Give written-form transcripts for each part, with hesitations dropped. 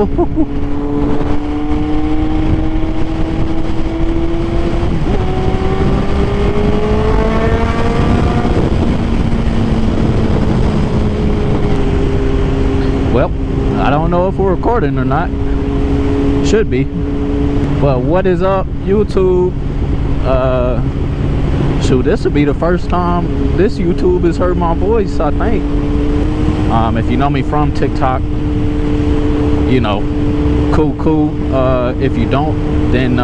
Well, I don't know if we're recording or not. Should be. But what is up, YouTube? Shoot, this will be the first time this YouTube has heard my voice, I think. If you know me from TikTok, you know, cool. If you don't, then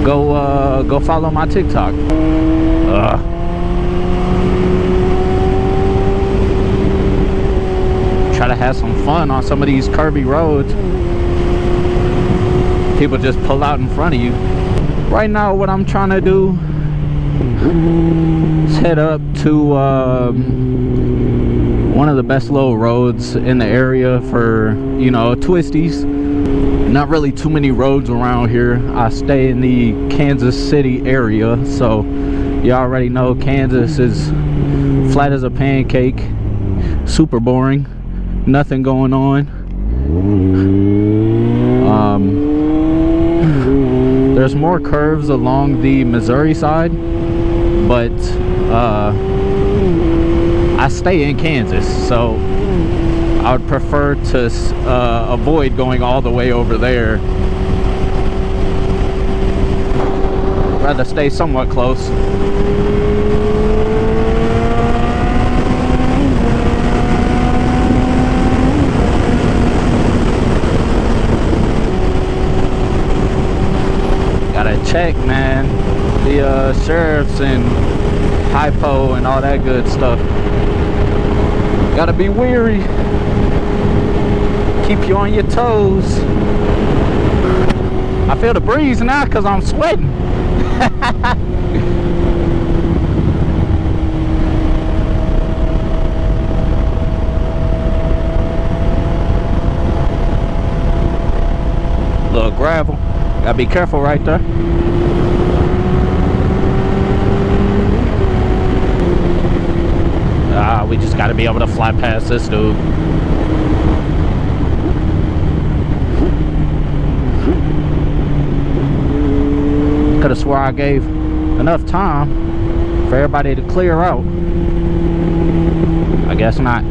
go follow my TikTok. Try to have some fun on some of these curvy roads. People just pull out in front of you. Right now, what I'm trying to do is head up to one of the best little roads in the area for, you know, Twisties. Not really too many roads around here. I stay in the Kansas City area, so you already know Kansas is flat as a pancake, super boring, nothing going on. There's more curves along the Missouri side, but I stay in Kansas, so I would prefer to avoid going all the way over there. Rather stay somewhat close. Gotta check, man, the sheriffs and hypo and all that good stuff. Gotta be weary. Keep you on your toes. I feel the breeze now because I'm sweating. Little gravel. Gotta be careful right there. We just gotta be able to fly past this dude. Could have swore I gave enough time for everybody to clear out. I guess not.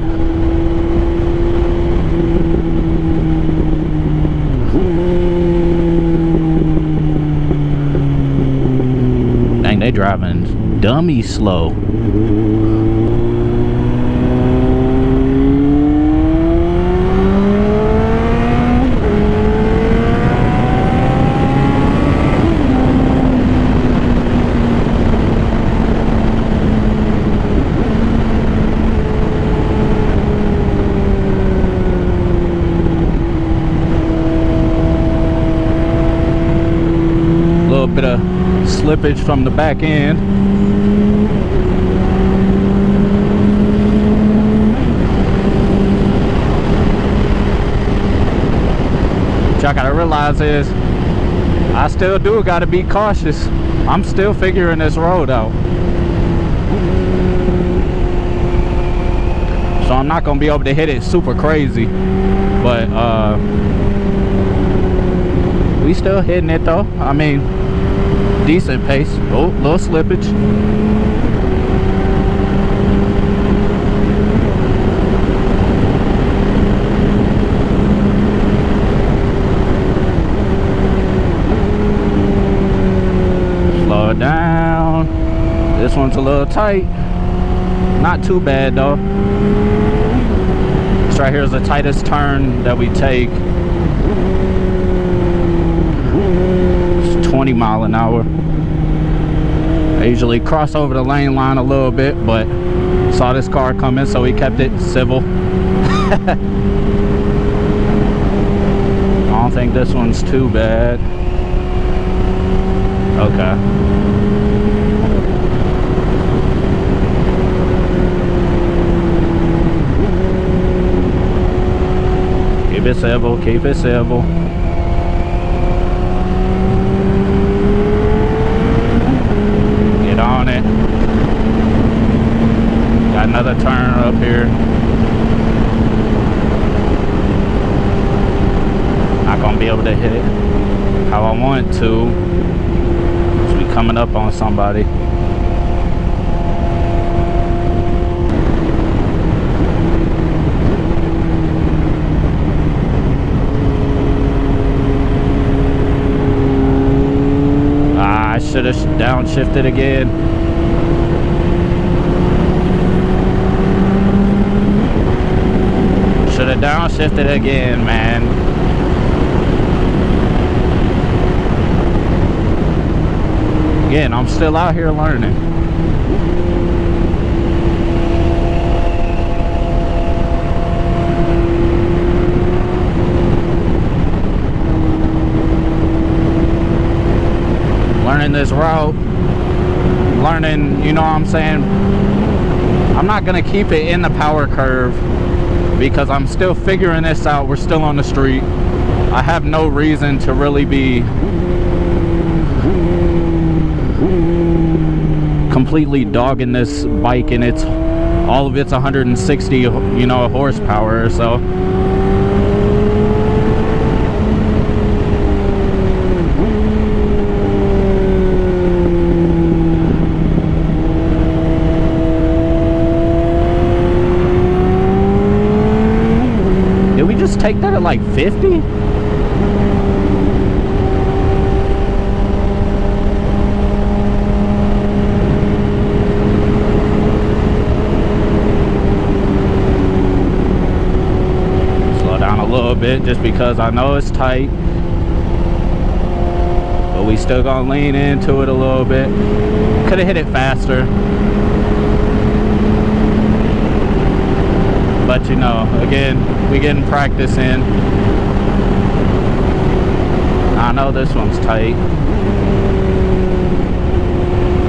Dang, they driving dummy slow. Bit of slippage from the back end. What y'all gotta realize is I still do gotta be cautious. I'm still figuring this road out, so I'm not gonna be able to hit it super crazy, but we still hitting it though. I mean, decent pace. Oh, little slippage. Slow it down. This one's a little tight. Not too bad though. This right here is the tightest turn that we take. 20 mile an hour. I usually cross over the lane line a little bit, but saw this car coming, so we kept it civil. I don't think this one's too bad. Okay. Keep it civil, keep it civil. On it. Got another turn up here. to. Just be coming up on somebody. I should have downshifted again. Should have downshifted again, man. Again, I'm still out here learning. Learning this route, learning, you know what I'm saying? I'm not gonna keep it in the power curve because I'm still figuring this out. We're still on the street. I have no reason to really be completely dogging this bike, and it's all of its 160, you know, horsepower. So take that at like 50? Slow down a little bit just because I know it's tight, but we still gonna lean into it a little bit. Could have hit it faster, but you know, again, we getting practice in. I know this one's tight.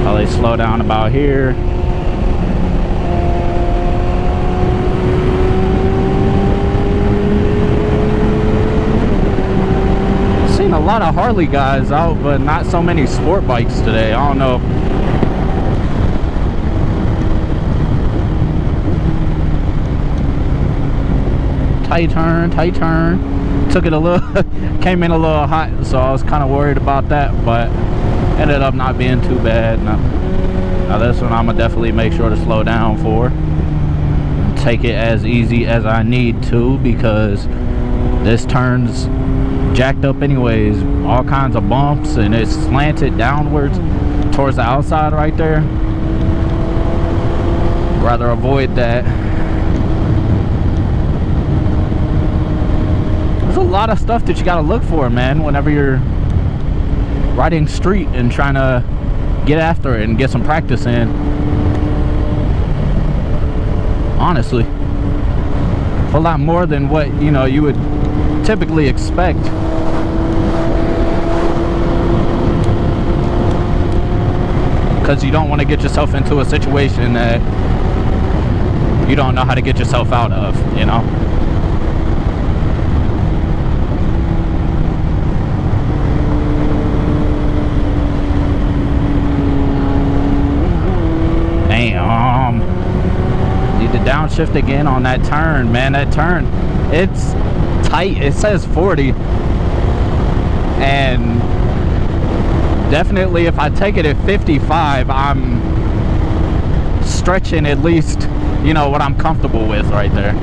Probably slow down about here. Seen a lot of Harley guys out, but not so many sport bikes today. I don't know. Tight turn. Took it a little, came in a little hot, so I was kind of worried about that, but ended up not being too bad. Now this one I'm gonna definitely make sure to slow down for. Take it as easy as I need to because this turn's jacked up anyways. All kinds of bumps, and it's slanted downwards towards the outside right there. Rather avoid that. There's a lot of stuff that you gotta look for, man, whenever you're riding street and trying to get after it and get some practice in. Honestly, a whole lot more than what, you know, you would typically expect. Because you don't want to get yourself into a situation that you don't know how to get yourself out of, you know. Need to downshift again on that turn, man. That turn, it's tight. It says 40, and definitely if I take it at 55, I'm stretching at least, you know, what I'm comfortable with right there.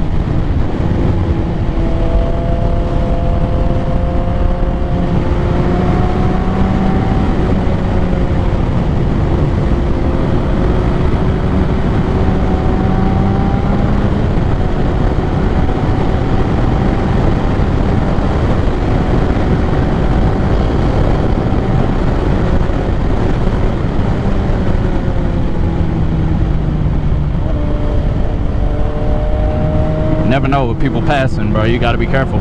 Never know with people passing, bro. You gotta be careful.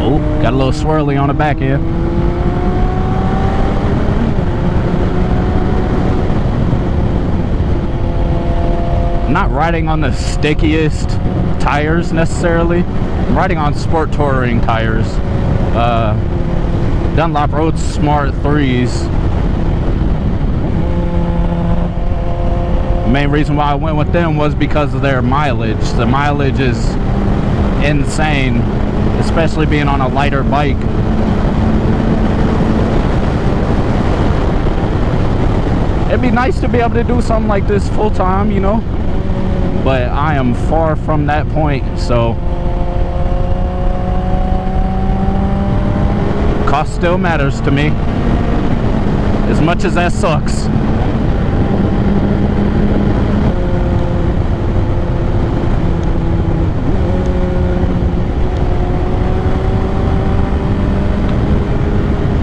Oh, got a little swirly on the back end. I'm not riding on the stickiest tires necessarily. I'm riding on sport touring tires. Dunlop Road Smart 3s. main reason why I went with them was because of their mileage. The mileage is insane, especially being on a lighter bike. It'd be nice to be able to do something like this full time, you know, but I am far from that point. So cost still matters to me, as much as that sucks.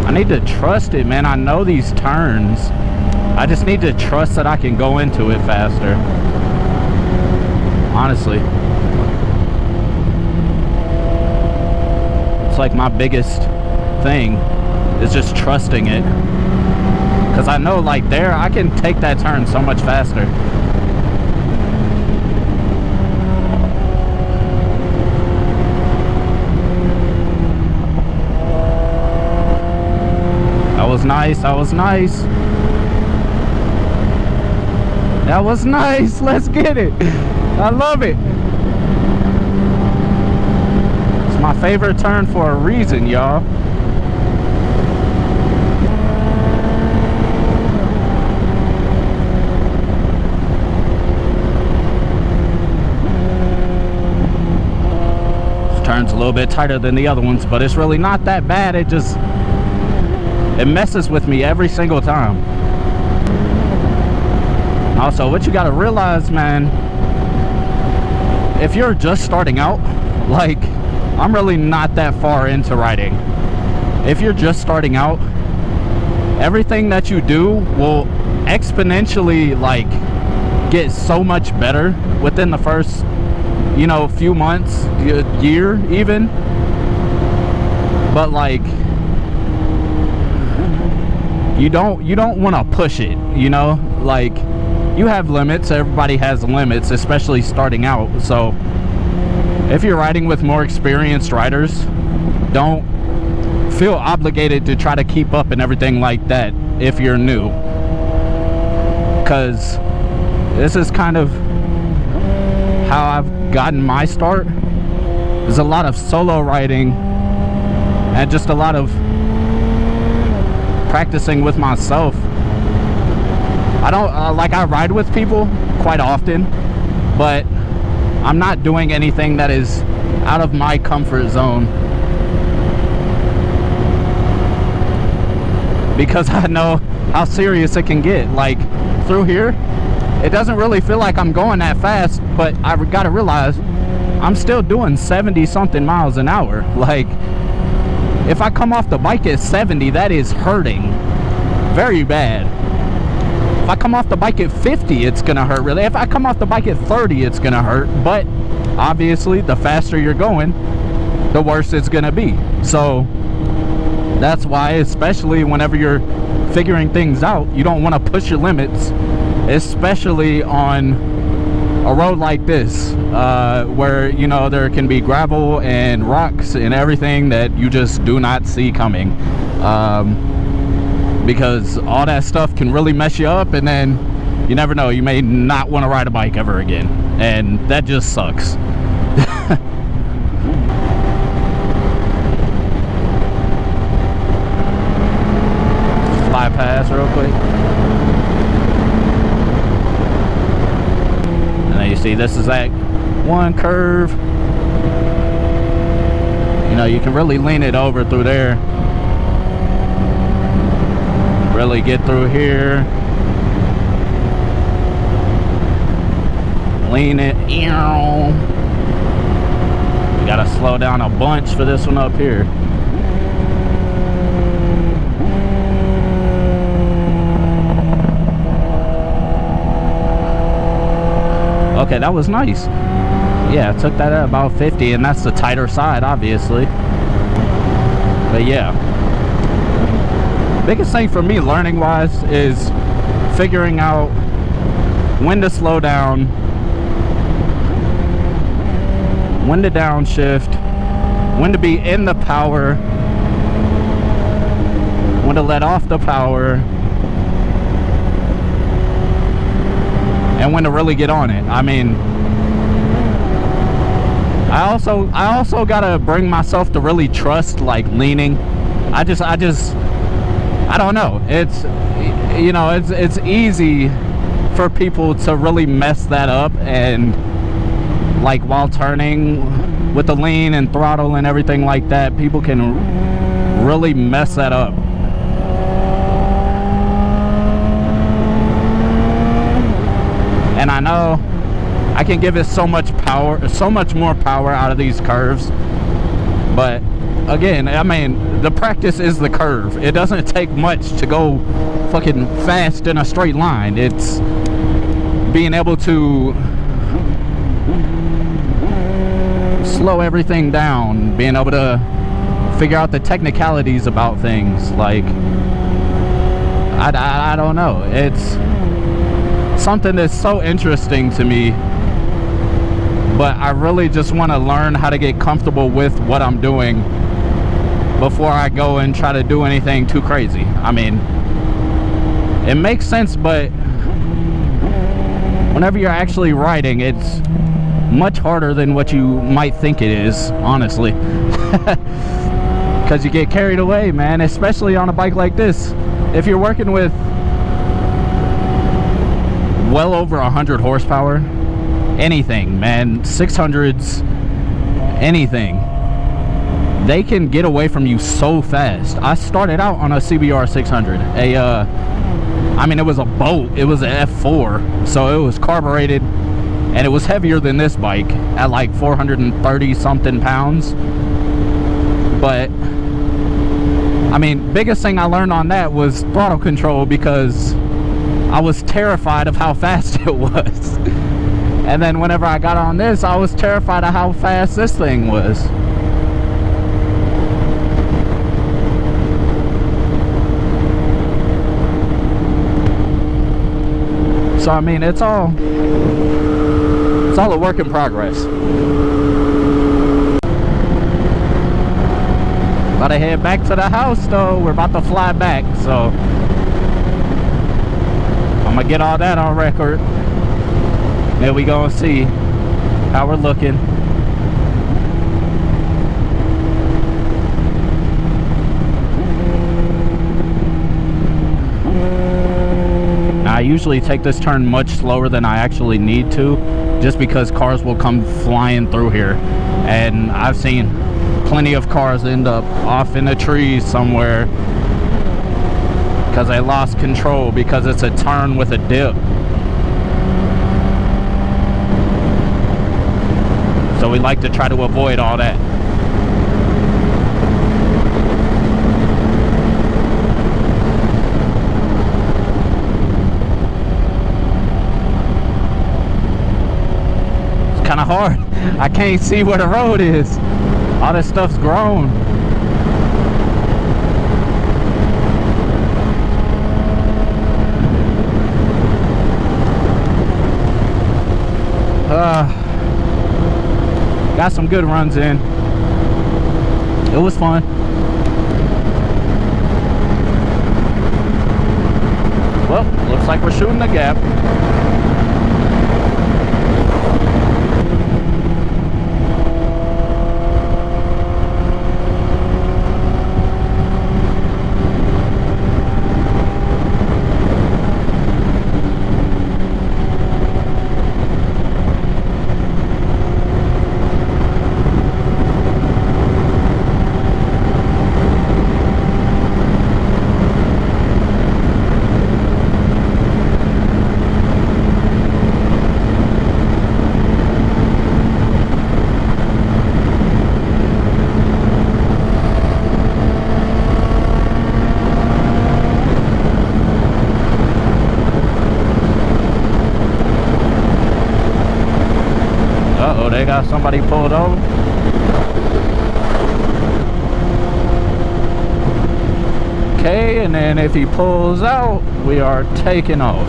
I need to trust it, man. I know these turns. I just need to trust that I can go into it faster. Honestly. It's like my biggest thing is just trusting it. Because I know, like, there, I can take that turn so much faster. That was nice. That was nice. That was nice. Let's get it. I love it. It's my favorite turn for a reason, y'all. This turn's a little bit tighter than the other ones, but it's really not that bad. It messes with me every single time. Also, what you gotta realize, man, if you're just starting out, like, I'm really not that far into riding. If you're just starting out, everything that you do will exponentially, like, get so much better within the first, you know, few months, year even. But, like, you don't want to push it, you know, like, you have limits. Everybody has limits, especially starting out. So if you're riding with more experienced riders, don't feel obligated to try to keep up and everything like that if you're new, because this is kind of how I've gotten my start. There's a lot of solo riding and just a lot of practicing with myself. I don't like, I ride with people quite often, but I'm not doing anything that is out of my comfort zone, because I know how serious it can get. Like, through here, it doesn't really feel like I'm going that fast, but I gotta realize I'm still doing 70 something miles an hour. Like, if I come off the bike at 70, that is hurting very bad. If I come off the bike at 50, it's gonna hurt really. If I come off the bike at 30, it's gonna hurt. But obviously, the faster you're going, the worse it's gonna be. So that's why, especially whenever you're figuring things out, you don't want to push your limits, especially on a road like this, where, you know, there can be gravel and rocks and everything that you just do not see coming. Because all that stuff can really mess you up, and then you never know, you may not want to ride a bike ever again, and that just sucks. Fly past real quick, and then you see this is that one curve. You know, you can really lean it over through there. Really get through here, lean it. You gotta slow down a bunch for this one up here. Okay, that was nice. Yeah, I took that at about 50, and that's the tighter side, obviously. But yeah, biggest thing for me learning wise is figuring out when to slow down, when to downshift, when to be in the power, when to let off the power, and when to really get on it. I mean, I also gotta bring myself to really trust like leaning. I don't know. It's, you know, it's easy for people to really mess that up, and like while turning with the lean and throttle and everything like that, people can really mess that up. And I know I can give it so much power, so much more power out of these curves, but again, I mean, the practice is the curve. It doesn't take much to go fucking fast in a straight line. It's being able to slow everything down, being able to figure out the technicalities about things. Like, I don't know. It's something that's so interesting to me, but I really just want to learn how to get comfortable with what I'm doing before I go and try to do anything too crazy. I mean, it makes sense, but whenever you're actually riding, it's much harder than what you might think it is, honestly. Because you get carried away, man, especially on a bike like this. If you're working with well over 100 horsepower, anything, man, 600s, anything, they can get away from you so fast. I started out on a CBR 600, I mean, it was a boat. It was an F4, so it was carbureted, and it was heavier than this bike at like 430 something pounds. But I mean, biggest thing I learned on that was throttle control, because I was terrified of how fast it was. And then whenever I got on this, I was terrified of how fast this thing was. So I mean, it's all a work in progress. About to head back to the house though. We're about to fly back, so I'm gonna get all that on record. Then we gonna see how we're looking. I usually take this turn much slower than I actually need to, just because cars will come flying through here, and I've seen plenty of cars end up off in the trees somewhere because they lost control because it's a turn with a dip. So we like to try to avoid all that. Kind of hard. I can't see where the road is. All this stuff's grown. Got some good runs in. It was fun. Well, looks like we're shooting the gap. They got somebody pulled over. Okay, and then if he pulls out, we are taking off.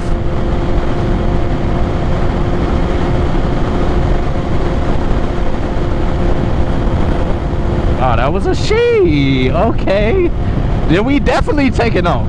Oh, that was a she. Okay. Then we definitely taking off.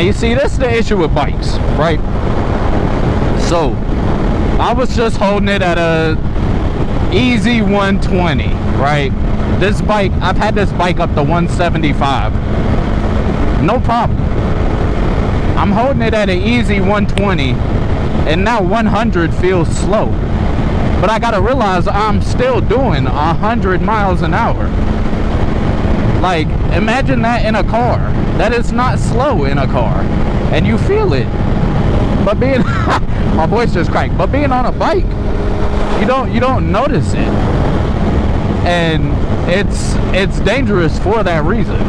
And you see, that's the issue with bikes, right? So I was just holding it at a easy 120, right? This bike, I've had this bike up to 175, no problem. I'm holding it at an easy 120, and now 100 feels slow. But I gotta realize I'm still doing 100 miles an hour. Like, imagine that in a car. That is not slow in a car, and you feel it. But being my voice just cracked. But being on a bike, you don't notice it, and it's dangerous for that reason.